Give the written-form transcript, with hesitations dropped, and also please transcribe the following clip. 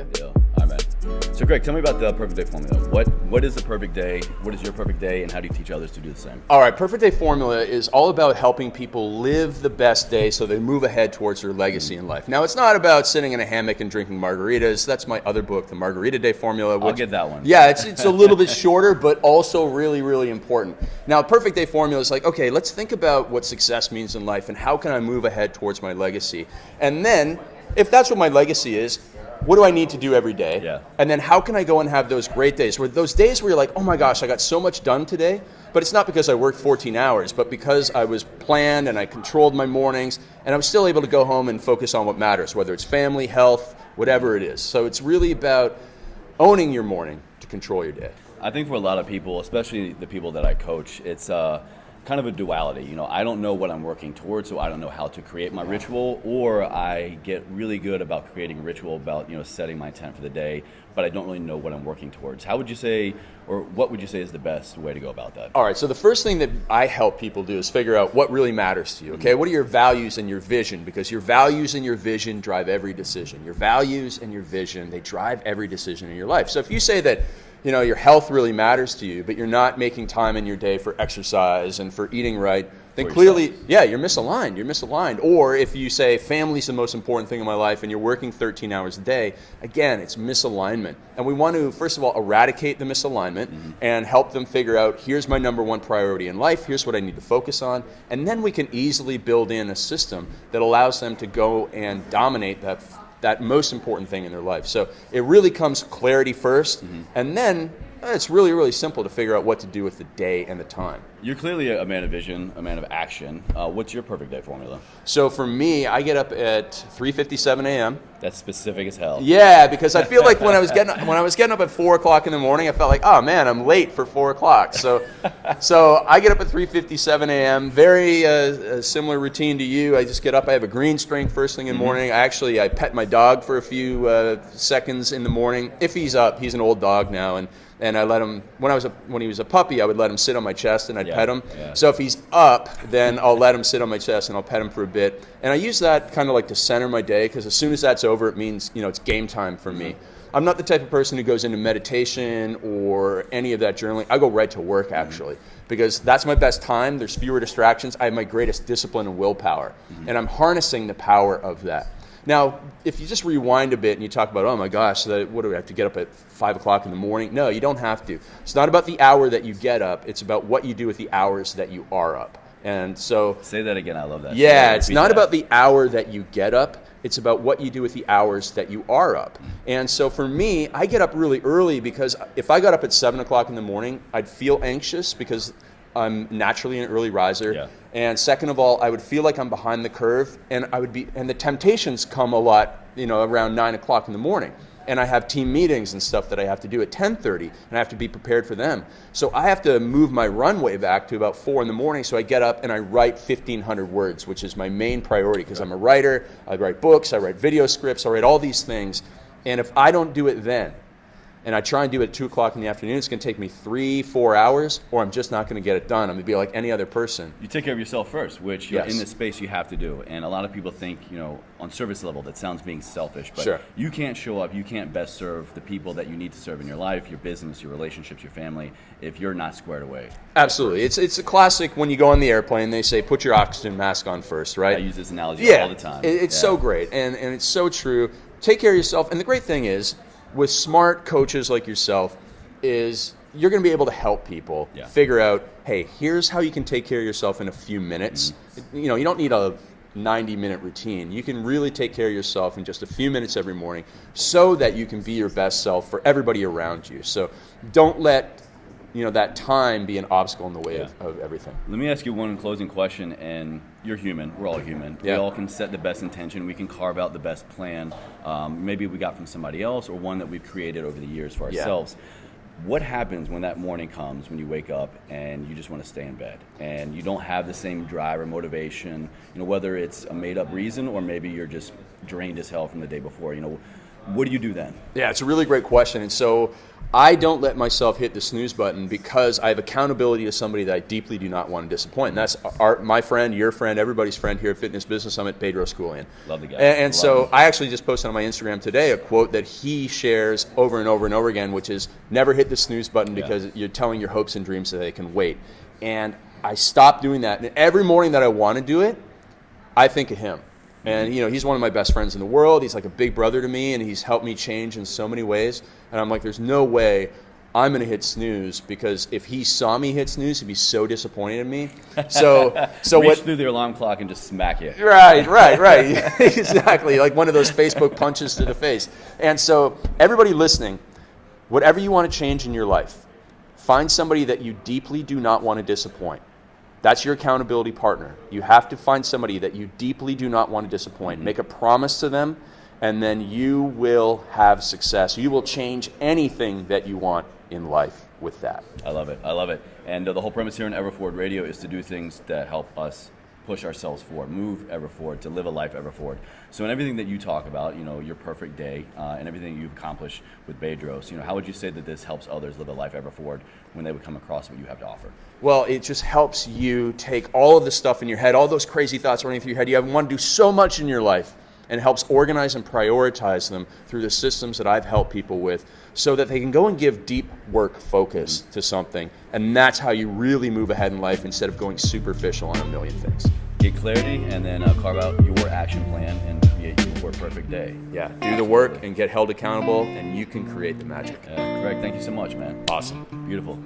Good deal. All right, man. So Greg, tell me about the perfect day formula. What is the perfect day? What is your perfect day, and how do you teach others to do the same? All right, perfect day formula is all about helping people live the best day so they move ahead towards their legacy in life. Now, it's not about sitting in a hammock and drinking margaritas. That's my other book, The Margarita Day Formula. I'll get that one. Yeah, it's a little bit shorter, but also really, really important. Now, perfect day formula is like, okay, let's think about what success means in life and how can I move ahead towards my legacy. And then, if that's what my legacy is, what do I need to do every day? Yeah. And then how can I go and have those great days? Those days where you're like, oh my gosh, I got so much done today, but it's not because I worked 14 hours, but because I was planned and I controlled my mornings, and I'm still able to go home and focus on what matters, whether it's family, health, whatever it is. So it's really about owning your morning to control your day. I think for a lot of people, especially the people that I coach, it's kind of a duality. You know, I don't know what I'm working towards, so I don't know how to create my ritual, or I get really good about creating a ritual about, setting my intent for the day, but I don't really know what I'm working towards. How would you say, or what would you say is the best way to go about that? All right, so the first thing that I help people do is figure out what really matters to you, okay? What are your values and your vision? Because your values and your vision drive every decision. Your values and your vision, they drive every decision in your life. So if you say that, your health really matters to you, but you're not making time in your day for exercise and for eating right, then clearly, you're misaligned. You're misaligned. Or if you say family's the most important thing in my life and you're working 13 hours a day, again, it's misalignment. And we want to, first of all, eradicate the misalignment and help them figure out, here's my number one priority in life, here's what I need to focus on, and then we can easily build in a system that allows them to go and dominate that most important thing in their life. So it really comes clarity first, and then it's really, really simple to figure out what to do with the day and the time. You're clearly a man of vision, a man of action. What's your perfect day formula? So for me, I get up at 3:57 a.m. That's specific as hell. Yeah, because I feel like when I was getting up at 4 o'clock in the morning, I felt like, oh man, I'm late for 4 o'clock. So I get up at 3:57 a.m. Very similar routine to you. I just get up. I have a green string first thing in the morning. I pet my dog for a few seconds in the morning. If he's up, he's an old dog now, and I let him, when he was a puppy, I would let him sit on my chest and I'd pet him. Yeah. So if he's up, then I'll let him sit on my chest and I'll pet him for a bit. And I use that kind of like to center my day, because as soon as that's over, it means, it's game time for me. I'm not the type of person who goes into meditation or any of that journaling. I go right to work, actually, because that's my best time. There's fewer distractions. I have my greatest discipline and willpower, and I'm harnessing the power of that. Now, if you just rewind a bit and you talk about, oh my gosh, what do we have to get up at 5 o'clock in the morning? No, you don't have to. It's not about the hour that you get up. It's about what you do with the hours that you are up. And so... Say that again. I love that. Yeah, it's not about the hour that you get up. It's about what you do with the hours that you are up. And so for me, I get up really early, because if I got up at 7 o'clock in the morning, I'd feel anxious because I'm naturally an early riser. Yeah. And second of all, I would feel like I'm behind the curve, and the temptations come a lot, around 9 o'clock in the morning. And I have team meetings and stuff that I have to do at 10:30, and I have to be prepared for them. So I have to move my runway back to about 4 in the morning, so I get up and I write 1,500 words, which is my main priority, because I'm a writer. I write books, I write video scripts, I write all these things. And if I don't do it then, and I try and do it at 2 o'clock in the afternoon, it's going to take me 3-4 hours, or I'm just not going to get it done. I'm going to be like any other person. You take care of yourself first, which in this space you have to do. And a lot of people think, on service level, that sounds being selfish. But you can't show up, you can't best serve the people that you need to serve in your life, your business, your relationships, your family, if you're not squared away. Absolutely. It's a classic. When you go on the airplane, they say, put your oxygen mask on first, right? I use this analogy all the time. It's so great, and it's so true. Take care of yourself. And the great thing is, with smart coaches like yourself, is you're going to be able to help people figure out, hey, here's how you can take care of yourself in a few minutes. You don't need a 90-minute routine. You can really take care of yourself in just a few minutes every morning, so that you can be your best self for everybody around you. So don't let that time be an obstacle in the way of everything. Let me ask you one closing question, and you're human. We're all human. We all can set the best intention. We can carve out the best plan. Maybe we got from somebody else, or one that we've created over the years for ourselves. What happens when that morning comes, when you wake up and you just want to stay in bed and you don't have the same drive or motivation, whether it's a made-up reason or maybe you're just drained as hell from the day before, what do you do then? Yeah, it's a really great question. And so I don't let myself hit the snooze button because I have accountability to somebody that I deeply do not want to disappoint. And that's my friend, your friend, everybody's friend here at Fitness Business Summit, Pedro Sculian. Love the guy. And so I actually just posted on my Instagram today a quote that he shares over and over and over again, which is never hit the snooze button because you're telling your hopes and dreams that they can wait. And I stopped doing that. And every morning that I want to do it, I think of him. And, he's one of my best friends in the world. He's like a big brother to me, and he's helped me change in so many ways. And I'm like, there's no way I'm going to hit snooze, because if he saw me hit snooze, he'd be so disappointed in me. So reach through the alarm clock and just smack you. Right. Exactly. Like one of those Facebook punches to the face. And so everybody listening, whatever you want to change in your life, find somebody that you deeply do not want to disappoint. That's your accountability partner. You have to find somebody that you deeply do not want to disappoint. Make a promise to them, and then you will have success. You will change anything that you want in life with that. I love it. And the whole premise here on Ever Forward Radio is to do things that help us push ourselves forward, move ever forward, to live a life ever forward. So in everything that you talk about, your perfect day, and everything you've accomplished with Bedros, how would you say that this helps others live a life ever forward when they would come across what you have to offer? Well, it just helps you take all of the stuff in your head, all those crazy thoughts running through your head. You want to do so much in your life, and helps organize and prioritize them through the systems that I've helped people with, so that they can go and give deep work focus to something. And that's how you really move ahead in life, instead of going superficial on a million things. Get clarity, and then carve out your action plan and create your perfect day. Yeah, do the work and get held accountable, and you can create the magic. Craig, thank you so much, man. Awesome. Beautiful.